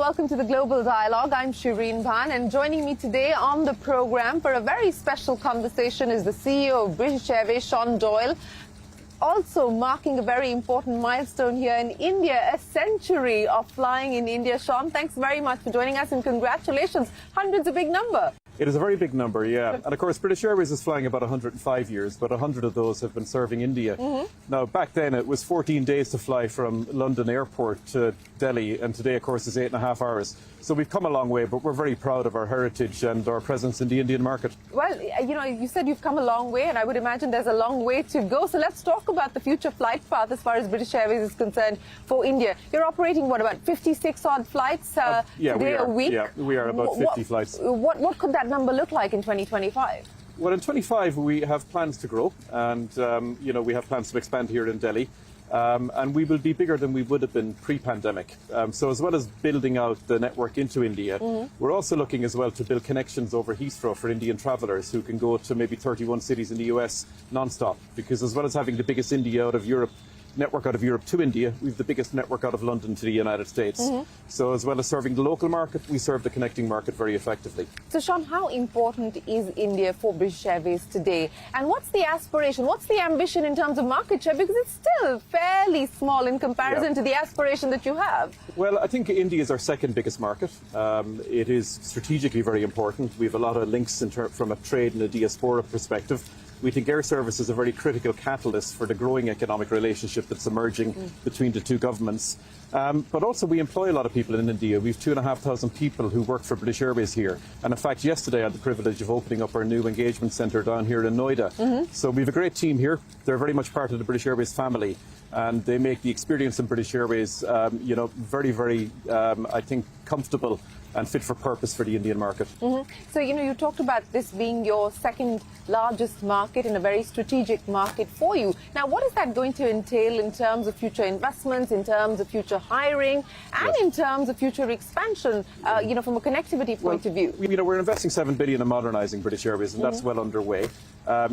welcome to the Global Dialogue. I'm Shereen Bhan, and joining me today on the program for a very special conversation is the CEO of British Airways, Sean Doyle. Also marking a very important milestone here in India, a century of flying in India. Sean, thanks very much for joining us, and congratulations. 100's a big number. It is a very big number, yeah. And of course, British Airways is flying about 105 years, but 100 of those have been serving India. Now, back then, it was 14 days to fly from London Airport to Delhi, and today, of course, is 8.5 hours. So we've come a long way, but we're very proud of our heritage and our presence in the Indian market. Well, you know, you said you've come a long way, and I would imagine there's a long way to go. So let's talk about the future flight path as far as British Airways is concerned for India. You're operating, what, about 56-odd flights today a week? Yeah, we are about 50 flights. What could that number look like in 2025? Well, in 25, we have plans to grow, and, you know, we have plans to expand here in Delhi. And we will be bigger than we would have been pre-pandemic. So as well as building out the network into India, we're also looking as well to build connections over Heathrow for Indian travellers who can go to maybe 31 cities in the US non-stop. Because as well as having the biggest network out of Europe to India, we have the biggest network out of London to the United States. So as well as serving the local market, we serve the connecting market very effectively. So Sean, how important is India for British Airways today? And what's the aspiration, what's the ambition in terms of market share? Because it's still fairly small in comparison to the aspiration that you have. Well, I think India is our second biggest market. It is strategically very important. We have a lot of links from a trade and a diaspora perspective. We think air service is a very critical catalyst for the growing economic relationship that's emerging between the two governments. But also we employ a lot of people in India. We have 2,500 people who work for British Airways here. And in fact, yesterday I had the privilege of opening up our new engagement centre down here in Noida. So we have a great team here. They're very much part of the British Airways family. And they make the experience in British Airways, you know, very, very, I think, comfortable and fit for purpose for the Indian market. So, you know, you talked about this being your second largest market and a very strategic market for you. Now, what is that going to entail in terms of future investments, in terms of future hiring, and in terms of future expansion, you know, from a connectivity point of view? You know, we're investing $7 billion in modernising British Airways, and that's well underway.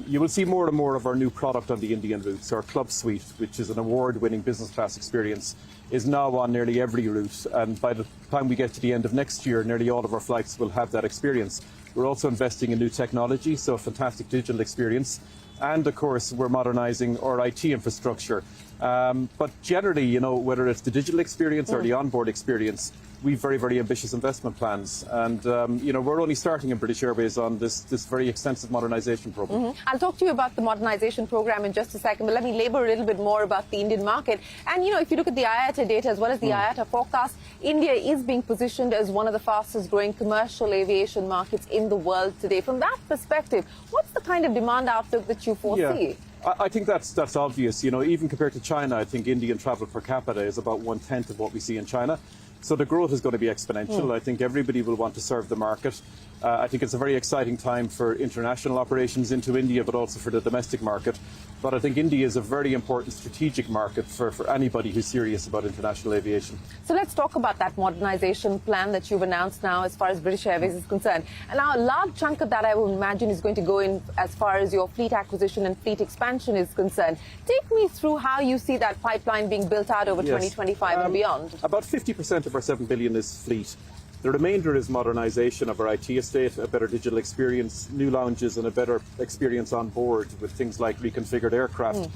You will see more and more of our new product on the Indian routes. Our Club Suite, which is an award-winning business class experience, is now on nearly every route, and by the time we get to the end of next year, nearly all of our flights will have that experience. We're also investing in new technology, so a fantastic digital experience, and of course we're modernising our IT infrastructure. But generally, you know, whether it's the digital experience or the onboard experience, we have very, very ambitious investment plans. And, you know, we're only starting in British Airways on this very extensive modernisation programme. I'll talk to you about the modernisation programme in just a second, but let me labour a little bit more about the Indian market. And, you know, if you look at the IATA data as well as the IATA forecast, India is being positioned as one of the fastest growing commercial aviation markets in the world today. From that perspective, what's the kind of demand outlook that you foresee? I think that's obvious. You know, even compared to China, I think Indian travel per capita is about 1/10 of what we see in China. So the growth is going to be exponential. I think everybody will want to serve the market. I think it's a very exciting time for international operations into India, but also for the domestic market. But I think India is a very important strategic market for anybody who's serious about international aviation. So let's talk about that modernisation plan that you've announced now as far as British Airways is concerned. And now a large chunk of that, I would imagine, is going to go in as far as your fleet acquisition and fleet expansion is concerned. Take me through how you see that pipeline being built out over 2025 and beyond. About 50% of our $7 billion is fleet. The remainder is modernisation of our IT estate, a better digital experience, new lounges and a better experience on board with things like reconfigured aircraft.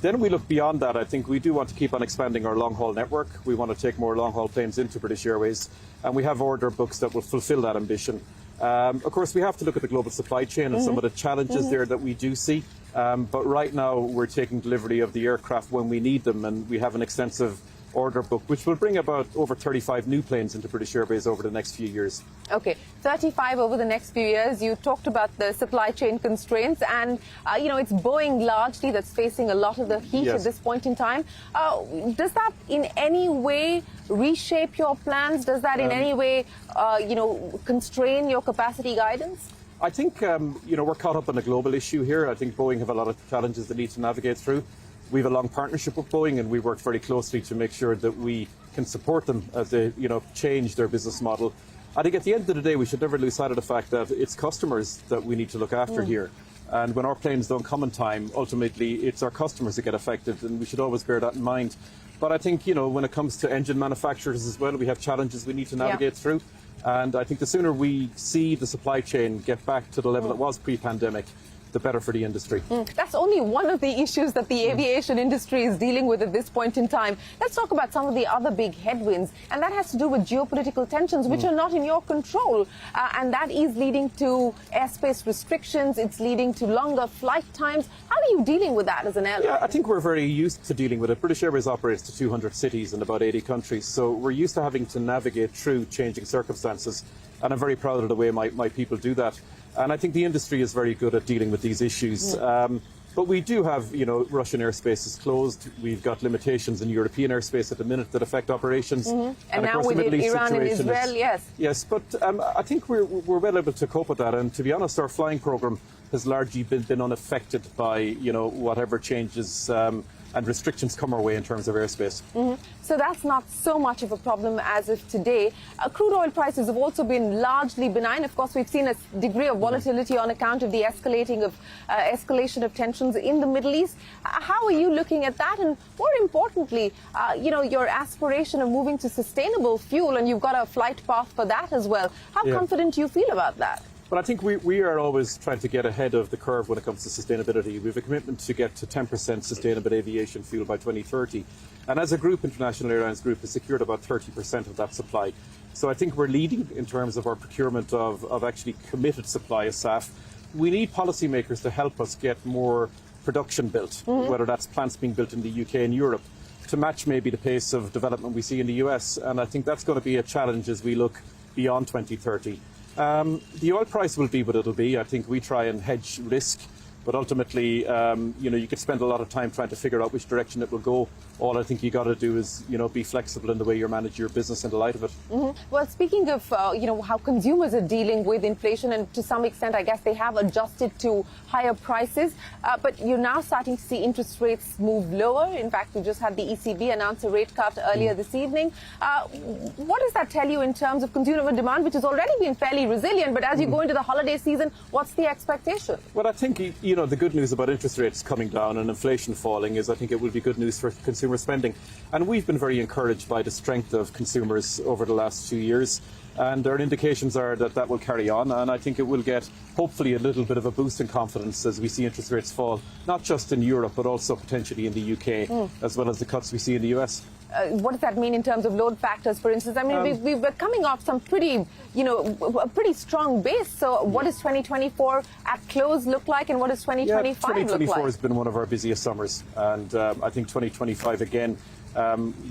Then we look beyond that. I think we do want to keep on expanding our long-haul network. We want to take more long-haul planes into British Airways, and we have order books that will fulfil that ambition. Of course, we have to look at the global supply chain and some of the challenges there that we do see. But right now, we're taking delivery of the aircraft when we need them, and we have an extensive order book, which will bring about over 35 new planes into British Airways over the next few years. Okay, 35 over the next few years. You talked about the supply chain constraints, and you know, it's Boeing largely that's facing a lot of the heat at this point in time. Does that in any way reshape your plans? Does that in any way, you know, constrain your capacity guidance? I think, you know, we're caught up on a global issue here. I think Boeing have a lot of challenges they need to navigate through. We have a long partnership with Boeing, and we work very closely to make sure that we can support them as they, you know, change their business model. I think at the end of the day, we should never lose sight of the fact that it's customers that we need to look after here. And when our planes don't come in time, ultimately it's our customers that get affected, and we should always bear that in mind. But I think, you know, when it comes to engine manufacturers as well, we have challenges we need to navigate through. And I think the sooner we see the supply chain get back to the level it was pre-pandemic, the better for the industry. That's only one of the issues that the aviation industry is dealing with at this point in time. Let's talk about some of the other big headwinds, and that has to do with geopolitical tensions, which are not in your control. And that is leading to airspace restrictions. It's leading to longer flight times. How are you dealing with that as an airline? Yeah, I think we're very used to dealing with it. British Airways operates to 200 cities in about 80 countries, so we're used to having to navigate through changing circumstances. And I'm very proud of the way my people do that. And I think the industry is very good at dealing with these issues. But we do have, you know, Russian airspace is closed. We've got limitations in European airspace at the minute that affect operations. And of now course, with the Middle East Iran and situation Israel, yes. Yes, but I think we're well able to cope with that. And to be honest, our flying programme has largely been unaffected by, you know, whatever changes and restrictions come our way in terms of airspace. So that's not so much of a problem as of today. Crude oil prices have also been largely benign. Of course, we've seen a degree of volatility on account of the escalation of tensions in the Middle East. How are you looking at that? And more importantly, you know, your aspiration of moving to sustainable fuel, and you've got a flight path for that as well. How confident do you feel about that? But I think we are always trying to get ahead of the curve when it comes to sustainability. We have a commitment to get to 10% sustainable aviation fuel by 2030. And as a group, International Airlines Group has secured about 30% of that supply. So I think we're leading in terms of our procurement of actually committed supply of SAF. We need policymakers to help us get more production built, whether that's plants being built in the UK and Europe, to match maybe the pace of development we see in the US. And I think that's going to be a challenge as we look beyond 2030. The oil price will be what it'll be. I think we try and hedge risk, but ultimately, you know, you could spend a lot of time trying to figure out which direction it will go. All I think you got to do is, you know, be flexible in the way you manage your business in the light of it. Well, speaking of, you know, how consumers are dealing with inflation, and to some extent, I guess they have adjusted to higher prices, but you're now starting to see interest rates move lower. In fact, we just had the ECB announce a rate cut earlier this evening. What does that tell you in terms of consumer demand, which has already been fairly resilient, but as you go into the holiday season, what's the expectation? Well, I think, you know, the good news about interest rates coming down and inflation falling is I think it will be good news for consumer spending. And we've been very encouraged by the strength of consumers over the last 2 years. And our indications are that that will carry on. And I think it will get, hopefully, a little bit of a boost in confidence as we see interest rates fall, not just in Europe, but also potentially in the UK, as well as the cuts we see in the US. What does that mean in terms of load factors, for instance? I mean, we were coming off some pretty, you know, a pretty strong base. So what does 2024 at close look like, and what does 2025 look like? 2024 has been one of our busiest summers. And I think 2025, again,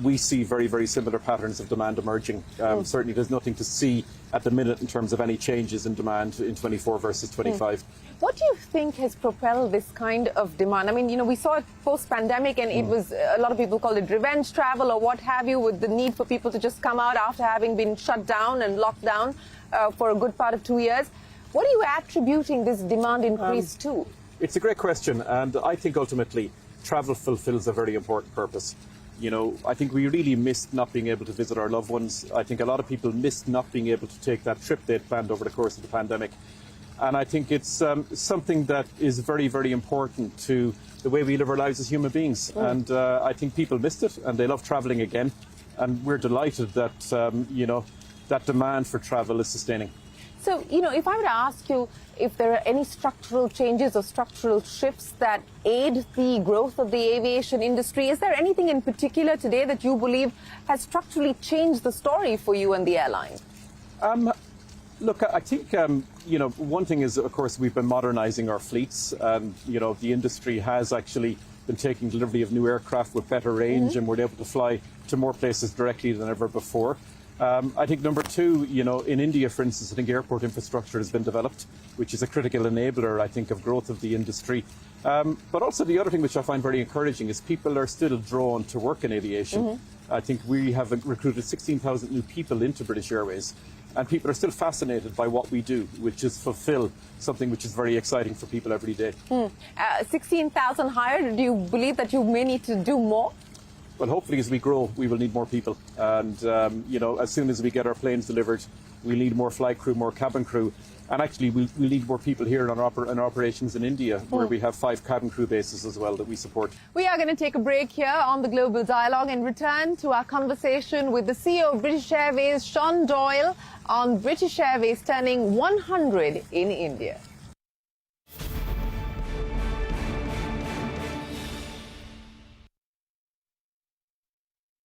we see very, very similar patterns of demand emerging. Certainly there's nothing to see at the minute in terms of any changes in demand in 24 versus 25. What do you think has propelled this kind of demand? I mean, you know, we saw it post-pandemic, and it was, a lot of people call it revenge travel or what have you, with the need for people to just come out after having been shut down and locked down for a good part of 2 years. What are you attributing this demand increase to? It's a great question, and I think ultimately travel fulfills a very important purpose. You know, I think we really missed not being able to visit our loved ones. I think a lot of people missed not being able to take that trip they'd planned over the course of the pandemic. And I think it's something that is very, very important to the way we live our lives as human beings. And I think people missed it, and they love travelling again. And we're delighted that, you know, that demand for travel is sustaining. So, you know, if I were to ask you if there are any structural changes or structural shifts that aid the growth of the aviation industry, is there anything in particular today that you believe has structurally changed the story for you and the airline? Look, I think, you know, one thing is, of course, we've been modernising our fleets. And, you know, the industry has actually been taking delivery of new aircraft with better range, and we're able to fly to more places directly than ever before. I think number two, you know, in India, for instance, I think airport infrastructure has been developed, which is a critical enabler, I think, of growth of the industry. But also the other thing which I find very encouraging is people are still drawn to work in aviation. I think we have recruited 16,000 new people into British Airways, and people are still fascinated by what we do, which is fulfill something which is very exciting for people every day. 16,000 hired. Do you believe that you may need to do more? Well, hopefully as we grow, we will need more people. And, as soon as we get our planes delivered, we'll need more flight crew, more cabin crew. And actually, we'll need more people here in our operations in India, where we have 5 cabin crew bases as well that we support. We are going to take a break here on the Global Dialogue and return to our conversation with the CEO of British Airways, Sean Doyle, on British Airways turning 100 in India.